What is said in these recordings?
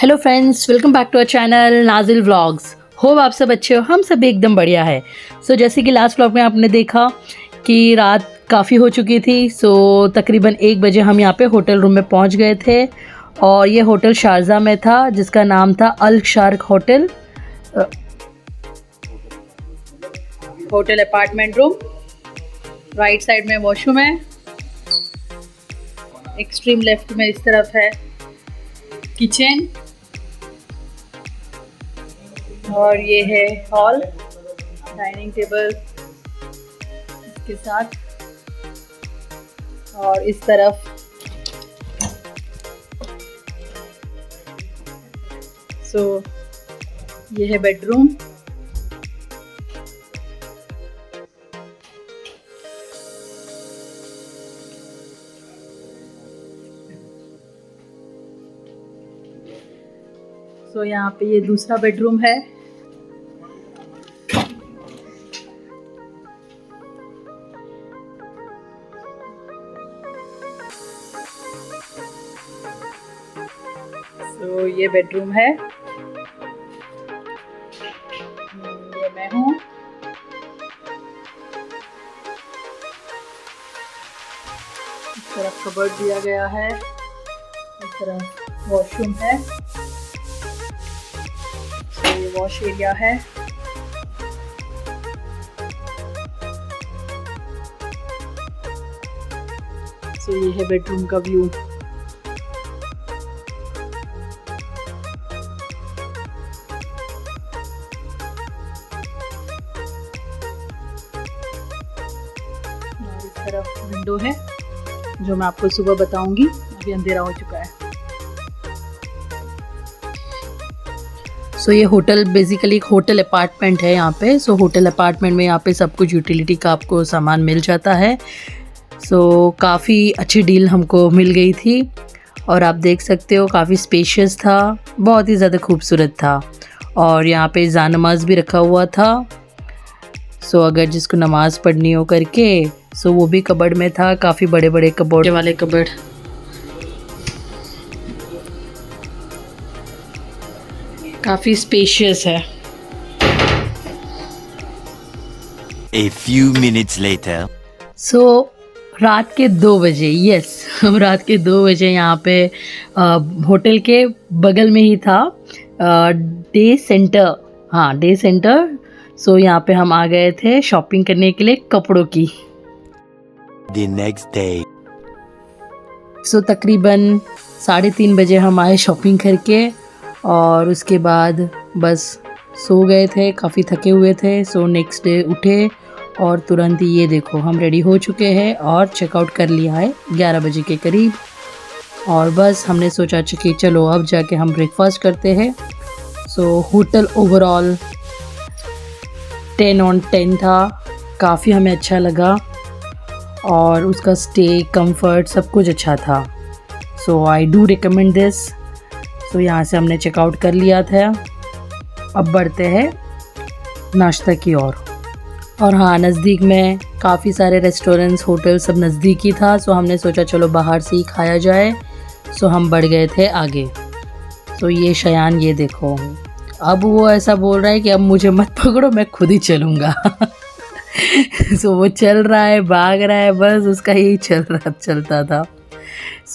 Hello friends, welcome back to our channel Nazil vlogs. Hope आप सब अच्छे हो, हम सब एकदम बढ़िया है। जैसे कि लास्ट व्लॉग में आपने देखा कि रात काफ़ी हो चुकी थी। तकरीबन 1 बजे हम यहाँ पे होटल रूम में पहुँच गए थे और ये होटल शारजा में था जिसका नाम था Al Shark hotel. Hotel apartment room, right side में वॉशरूम है, एक्सट्रीम लेफ्ट में इस तरफ है किचन और ये है हॉल, डाइनिंग टेबल इसके साथ, और इस तरफ ये है बेडरूम। यहाँ पे ये दूसरा बेडरूम है। ये बेडरूम है, ये मैं हूँ। इस तरफ कबर्ड दिया गया है, इस तरफ वॉशरूम है, ये वॉश एरिया है। ये है बेडरूम का व्यू। इस तरफ विंडो है जो मैं आपको सुबह बताऊंगी, अभी अंधेरा हो चुका है। ये होटल बेसिकली एक होटल अपार्टमेंट है यहाँ पे। होटल अपार्टमेंट में यहाँ पे सब कुछ यूटिलिटी का आपको सामान मिल जाता है। काफ़ी अच्छी डील हमको मिल गई थी और आप देख सकते हो काफ़ी स्पेशियस था, बहुत ही ज़्यादा खूबसूरत था। और यहाँ पे जानमाज भी रखा हुआ था। अगर जिसको नमाज़ पढ़नी हो करके वो भी कबर्ड में था। काफ़ी बड़े बड़े कबर्ड वाले कबर्ड। काफ़ी स्पेशियस है। A few minutes later. रात के 2 बजे, हम रात के 2 बजे यहाँ पे होटल के बगल में ही था डे सेंटर। हाँ, डे सेंटर। यहाँ पे हम आ गए थे शॉपिंग करने के लिए कपड़ों की। The next day. तकरीबन 3:30 बजे हम आए शॉपिंग करके और उसके बाद बस सो गए थे, काफ़ी थके हुए थे। नेक्स्ट डे उठे और तुरंत ही ये देखो हम रेडी हो चुके हैं और चेकआउट कर लिया है 11 बजे के करीब। और बस हमने सोचा कि चलो अब जाके हम ब्रेकफास्ट करते हैं। होटल ओवरऑल 10 on 10 था, काफ़ी हमें अच्छा लगा और उसका स्टे, कंफर्ट सब कुछ अच्छा था। I do recommend this. यहाँ से हमने चेकआउट कर लिया था। अब बढ़ते हैं नाश्ता की ओर। और हाँ, नज़दीक में काफ़ी सारे रेस्टोरेंट्स, होटल सब नज़दीक ही था। हमने सोचा चलो बाहर से ही खाया जाए। हम बढ़ गए थे आगे। ये शयान, ये देखो, अब वो ऐसा बोल रहा है कि अब मुझे मत पकड़ो, मैं खुद ही चलूँगा। वो चल रहा है, भाग रहा है, बस उसका यही चलता था।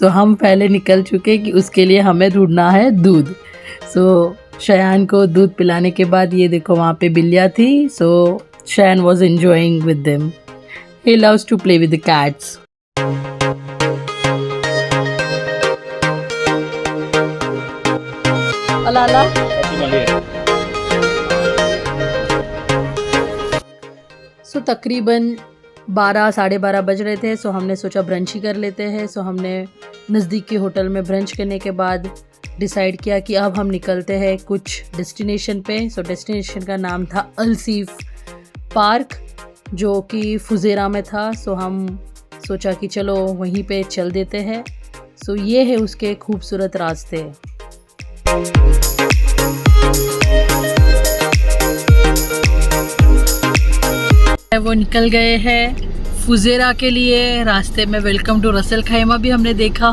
हम पहले निकल चुके कि उसके लिए हमें ढूंढना है दूध। शयान को दूध पिलाने के बाद ये देखो वहाँ पे बिल्लियाँ थी। Shayan was enjoying with them. He loves to play with the cats. Alala. तकरीबन 12 साढ़े 12 बज रहे थे। हमने सोचा ब्रंच ही कर लेते हैं। हमने नज़दीक के होटल में ब्रंच करने के बाद डिसाइड किया कि अब हम निकलते हैं कुछ डेस्टिनेशन पे। डेस्टिनेशन का नाम था अलसीफ पार्क, जो कि फुजेरा में था। हम सोचा कि चलो वहीं पे चल देते हैं। ये है उसके खूबसूरत रास्ते। वो निकल गए हैं फुजेरा के लिए। रास्ते में वेलकम टू रसल खैमा भी हमने देखा।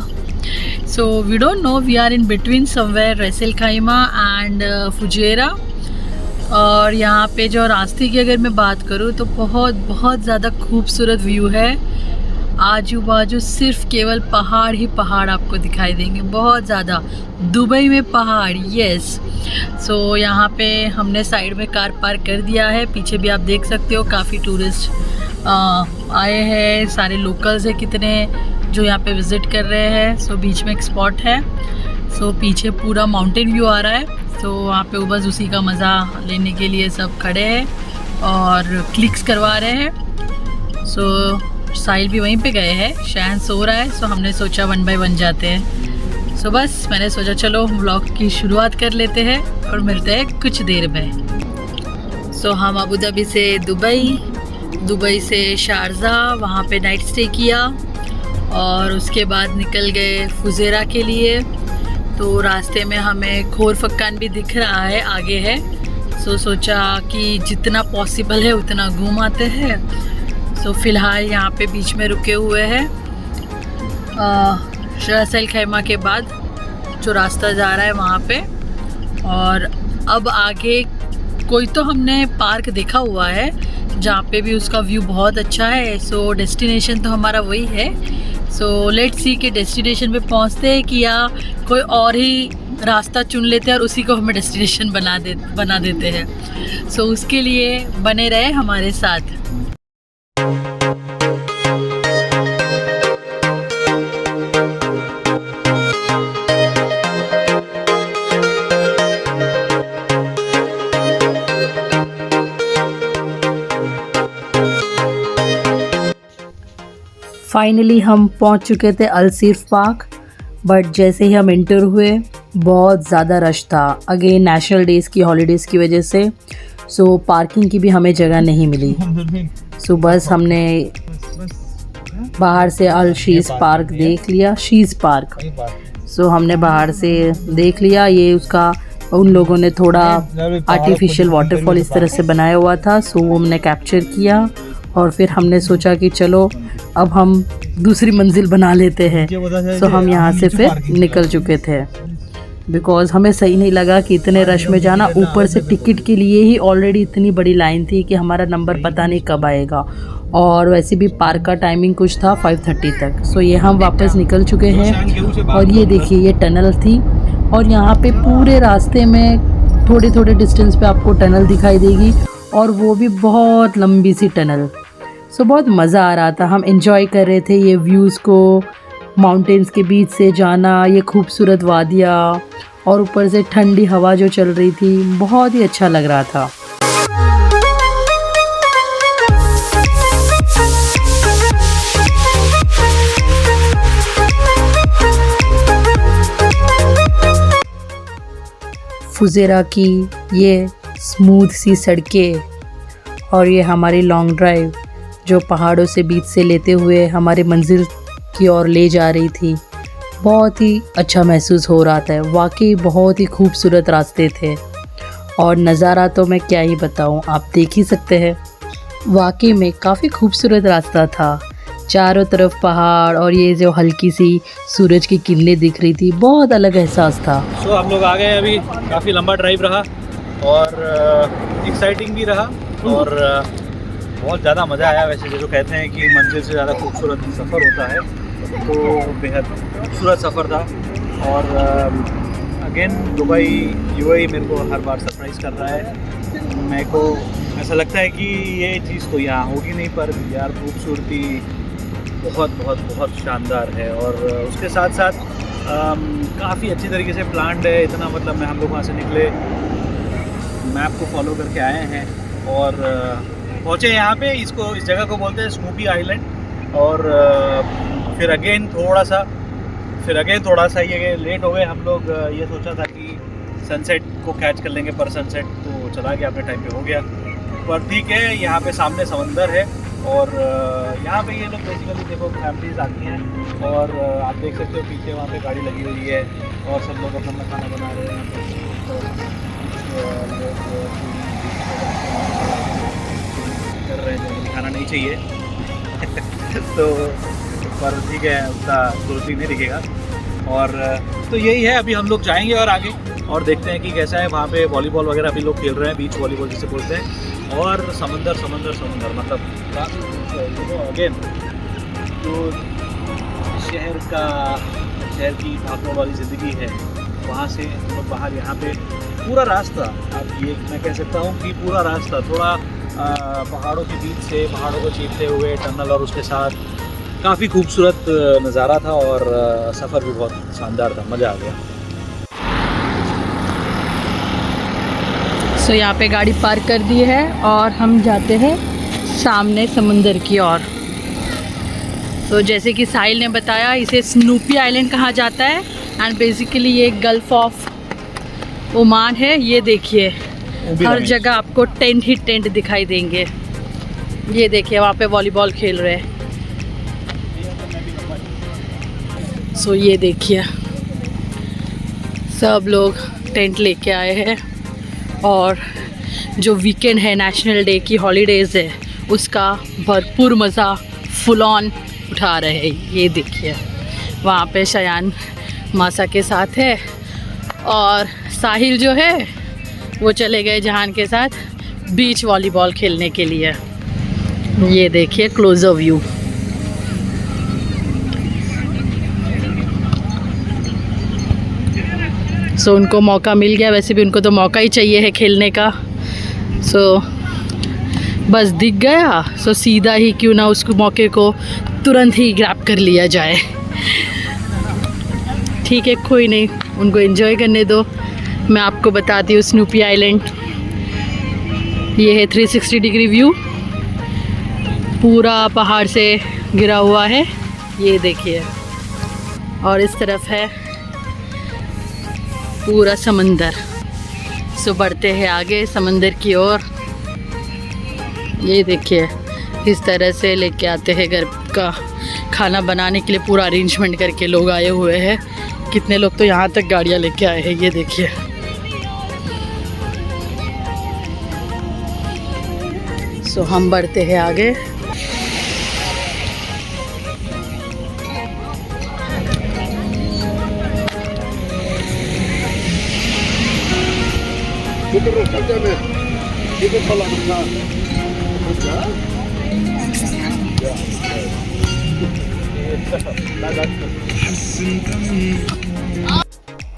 So we don't know, we are in between somewhere Ras Al Khaimah and Fujairah। और यहाँ पे जो रास्ते की अगर मैं बात करूँ तो बहुत बहुत ज़्यादा खूबसूरत व्यू है। आजू बाजू सिर्फ केवल पहाड़ ही पहाड़ आपको दिखाई देंगे, बहुत ज़्यादा। दुबई में पहाड़, यस। सो यहाँ पे हमने साइड में कार पार्क कर दिया है। पीछे भी आप देख सकते हो काफ़ी टूरिस्ट आए हैं, सारे लोकल्स हैं कितने जो यहाँ पे विज़िट कर रहे हैं। सो बीच में एक स्पॉट है। सो पीछे पूरा माउंटेन व्यू आ रहा है। तो वहाँ पे बस उसी का मज़ा लेने के लिए सब खड़े हैं और क्लिक्स करवा रहे हैं। सो साहिल भी वहीं पे गए हैं, शहन सो रहा है। सो हमने सोचा 1 बाय 1 जाते हैं। सो बस मैंने सोचा चलो व्लॉग की शुरुआत कर लेते हैं और मिलते हैं कुछ देर में। सो हम अबू धाबी से दुबई से शारजाह, वहाँ पे नाइट स्टे किया और उसके बाद निकल गए फुजेरा के लिए। तो रास्ते में हमें खोर फक्कान भी दिख रहा है, आगे है। सो सोचा कि जितना पॉसिबल है उतना घूम आते हैं। सो फ़िलहाल यहाँ पे बीच में रुके हुए हैं। रस अल खैमा के बाद जो रास्ता जा रहा है वहाँ पे। और अब आगे कोई तो हमने पार्क देखा हुआ है जहाँ पे भी उसका व्यू बहुत अच्छा है। सो डेस्टिनेशन तो हमारा वही है। सो लेट्स सी कि डेस्टिनेशन पे पहुँचते हैं कि या कोई और ही रास्ता चुन लेते हैं और उसी को हमें डेस्टिनेशन बना देते हैं। सो उसके लिए बने रहे हमारे साथ। फाइनली हम पहुंच चुके थे अलसीफ पार्क, बट जैसे ही हम इंटर हुए बहुत ज़्यादा रश था। अगेन नेशनल डेज़ की हॉलीडेज़ की वजह से। सो पार्किंग की भी हमें जगह नहीं मिली। सो बस हमने बाहर से अल शीज़ पार्क देख लिया, शीज़ पार्क। सो हमने बाहर से देख लिया। ये उसका उन लोगों ने थोड़ा आर्टिफिशियल वाटरफॉल इस तरह से बनाया हुआ था। सो वो हमने कैप्चर किया और फिर हमने सोचा कि चलो अब हम दूसरी मंजिल बना लेते हैं। सो हम यहाँ से फिर निकल चुके थे बिकॉज़ हमें सही नहीं लगा कि इतने रश में जाना। ऊपर से टिकट के लिए ही ऑलरेडी इतनी बड़ी लाइन थी कि हमारा नंबर पता नहीं कब आएगा। और वैसे भी पार्क का टाइमिंग कुछ था 5:30 तक। सो ये हम वापस निकल चुके हैं। और ये देखिए ये टनल थी और यहाँ पे पूरे रास्ते में थोड़े थोड़े डिस्टेंस पे आपको टनल दिखाई देगी और वो भी बहुत लंबी सी टनल। सो बहुत मज़ा आ रहा था। हम एंजॉय कर रहे थे ये व्यूज़ को, माउंटेन्स के बीच से जाना, ये खूबसूरत वादियाँ और ऊपर से ठंडी हवा जो चल रही थी, बहुत ही अच्छा लग रहा था। फुजेरा की ये स्मूथ सी सड़कें और ये हमारी लॉन्ग ड्राइव जो पहाड़ों से बीच से लेते हुए हमारे मंजिल की ओर ले जा रही थी, बहुत ही अच्छा महसूस हो रहा था। वाकई बहुत ही खूबसूरत रास्ते थे और नज़ारा तो मैं क्या ही बताऊं, आप देख ही सकते हैं। वाकई में काफ़ी खूबसूरत रास्ता था, चारों तरफ पहाड़ और ये जो हल्की सी सूरज की किरणें दिख रही थी, बहुत अलग एहसास था। सो हम लोग आ गए। अभी काफ़ी लंबा ड्राइव रहा और एक्साइटिंग भी रहा और बहुत ज़्यादा मज़ा आया। वैसे जो कहते हैं कि मंजिल से ज़्यादा खूबसूरत सफ़र होता है, तो बेहद खूबसूरत सफ़र था। और अगेन दुबई यूएई मेरे को हर बार सरप्राइज़ कर रहा है। मेरे को ऐसा लगता है कि ये चीज़ तो यहाँ होगी नहीं, पर यार खूबसूरती बहुत बहुत बहुत शानदार है। और उसके साथ साथ काफ़ी अच्छी तरीके से प्लान्ड है। इतना मतलब मैं हम लोग वहाँ से निकले, मैप को फॉलो करके आए हैं और पहुँचे यहाँ पे। इस जगह को बोलते हैं स्नूपी आइलैंड। और फिर अगेन थोड़ा सा ये लेट हो गए हम लोग। ये सोचा था कि सनसेट को कैच कर लेंगे, पर सनसेट तो चला गया, अपने टाइम पे हो गया। पर ठीक है, यहाँ पे सामने समंदर है और यहाँ पे ये लोग बेसिकली देखो फैमिलीज आती हैं और आप देख सकते हो पीछे वहाँ पे गाड़ी लगी हुई है और सब लोग अपना खाना बना रहे हैं। कर रहे हैं, खाना नहीं चाहिए तो पर ठीक है, उसका दोस्ती नहीं दिखेगा। और तो यही है, अभी हम लोग जाएंगे और आगे और देखते हैं कि कैसा है वहाँ पे। वॉलीबॉल वगैरह अभी लोग खेल रहे हैं, बीच वॉलीबॉल जिसे बोलते हैं। और समंदर मतलब काफ़ी अगेन जो शहर की भागदौड़ वाली ज़िंदगी है, वहाँ से हम लोग बाहर यहाँ पे पूरा रास्ता, अब ये मैं कह सकता हूँ कि पूरा रास्ता थोड़ा पहाड़ों के बीच से, पहाड़ों को चीरते हुए टनल और उसके साथ काफ़ी खूबसूरत नज़ारा था और सफ़र भी बहुत शानदार था, मज़ा आ गया। सो यहाँ पे गाड़ी पार्क कर दी है और हम जाते हैं सामने समंदर की ओर। तो जैसे कि साहिल ने बताया, इसे स्नूपी आइलैंड कहा जाता है एंड बेसिकली ये गल्फ ऑफ ओमान है। ये देखिए हर जगह आपको टेंट ही टेंट दिखाई देंगे। ये देखिए वहाँ पे वॉलीबॉल खेल रहे हैं। सो ये देखिए सब लोग टेंट लेके आए हैं और जो वीकेंड है, नेशनल डे की हॉलीडेज़ है, उसका भरपूर मज़ा फुल ऑन उठा रहे हैं। ये देखिए वहाँ पे शयान मासा के साथ है और साहिल जो है वो चले गए जहान के साथ बीच वॉलीबॉल खेलने के लिए। ये देखिए क्लोजर व्यू। सो उनको मौका मिल गया, वैसे भी उनको तो मौका ही चाहिए है खेलने का। सो बस दिख गया, सो सीधा ही क्यों ना उसको मौके को तुरंत ही ग्रैब कर लिया जाए। ठीक है, कोई नहीं, उनको एंजॉय करने दो। मैं आपको बताती हूँ स्नूपी आइलैंड। ये है 360 डिग्री व्यू, पूरा पहाड़ से घिरा हुआ है। ये देखिए, और इस तरफ है पूरा समंदर। सो बढ़ते हैं आगे समंदर की ओर। ये देखिए इस तरह से लेके आते हैं घर का खाना बनाने के लिए, पूरा अरेंजमेंट करके लोग आए हुए हैं। कितने लोग तो यहाँ तक गाड़ियाँ लेके आए हैं। ये देखिए सो हम बढ़ते हैं आगे।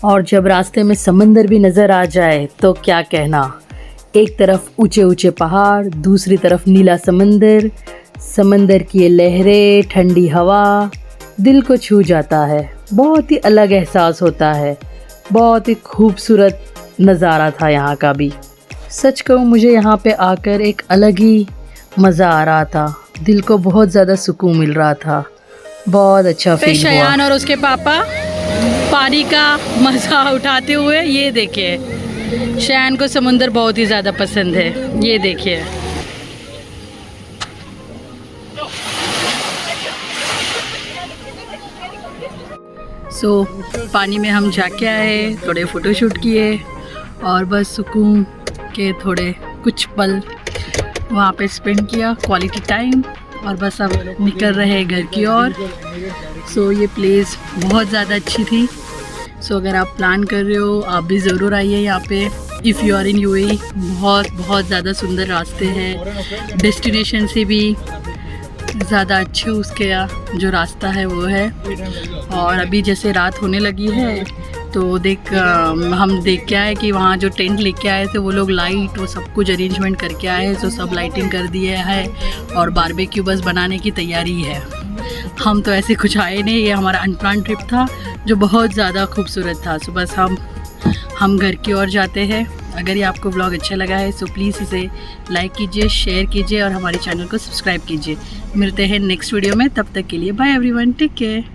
और जब रास्ते में समंदर भी नज़र आ जाए तो क्या कहना। एक तरफ ऊंचे ऊंचे पहाड़, दूसरी तरफ नीला समंदर, समंदर की ये लहरें, ठंडी हवा दिल को छू जाता है। बहुत ही अलग एहसास होता है। बहुत ही खूबसूरत नज़ारा था यहाँ का भी। सच कहूँ मुझे यहाँ पे आकर एक अलग ही मज़ा आ रहा था। दिल को बहुत ज़्यादा सुकून मिल रहा था। बहुत अच्छा फील हुआ। शयान और उसके पापा पानी का मज़ा उठाते हुए। ये देखिए शयान को समुंदर बहुत ही ज़्यादा पसंद है। ये देखिए पानी में हम जाके आए, थोड़े फ़ोटोशूट किए और बस सुकून के थोड़े कुछ पल वहाँ पे स्पेंड किया, क्वालिटी टाइम। और बस अब निकल रहे हैं घर की ओर। ये प्लेस बहुत ज़्यादा अच्छी थी। अगर आप प्लान कर रहे हो आप भी ज़रूर आइए यहाँ पे। If you are in UAE, बहुत ज़्यादा सुंदर रास्ते हैं। डेस्टिनेशन से भी ज़्यादा अच्छे उसके जो रास्ता है वो है। और अभी जैसे रात होने लगी है तो हम देख के आए कि वहाँ जो टेंट लेके आए थे वो लोग लाइट वो सब कुछ अरेंजमेंट करके आए। सब लाइटिंग कर दिए है और बारबेक्यू बस बनाने की तैयारी है। हम तो ऐसे कुछ आए नहीं, ये हमारा अनप्लान ट्रिप था जो बहुत ज़्यादा खूबसूरत था। बस हम घर की ओर जाते हैं। अगर ये आपको व्लॉग अच्छा लगा है तो प्लीज़ इसे लाइक कीजिए, शेयर कीजिए और हमारे चैनल को सब्सक्राइब कीजिए। मिलते हैं नेक्स्ट वीडियो में, तब तक के लिए बाय एवरीवन, टेक केयर।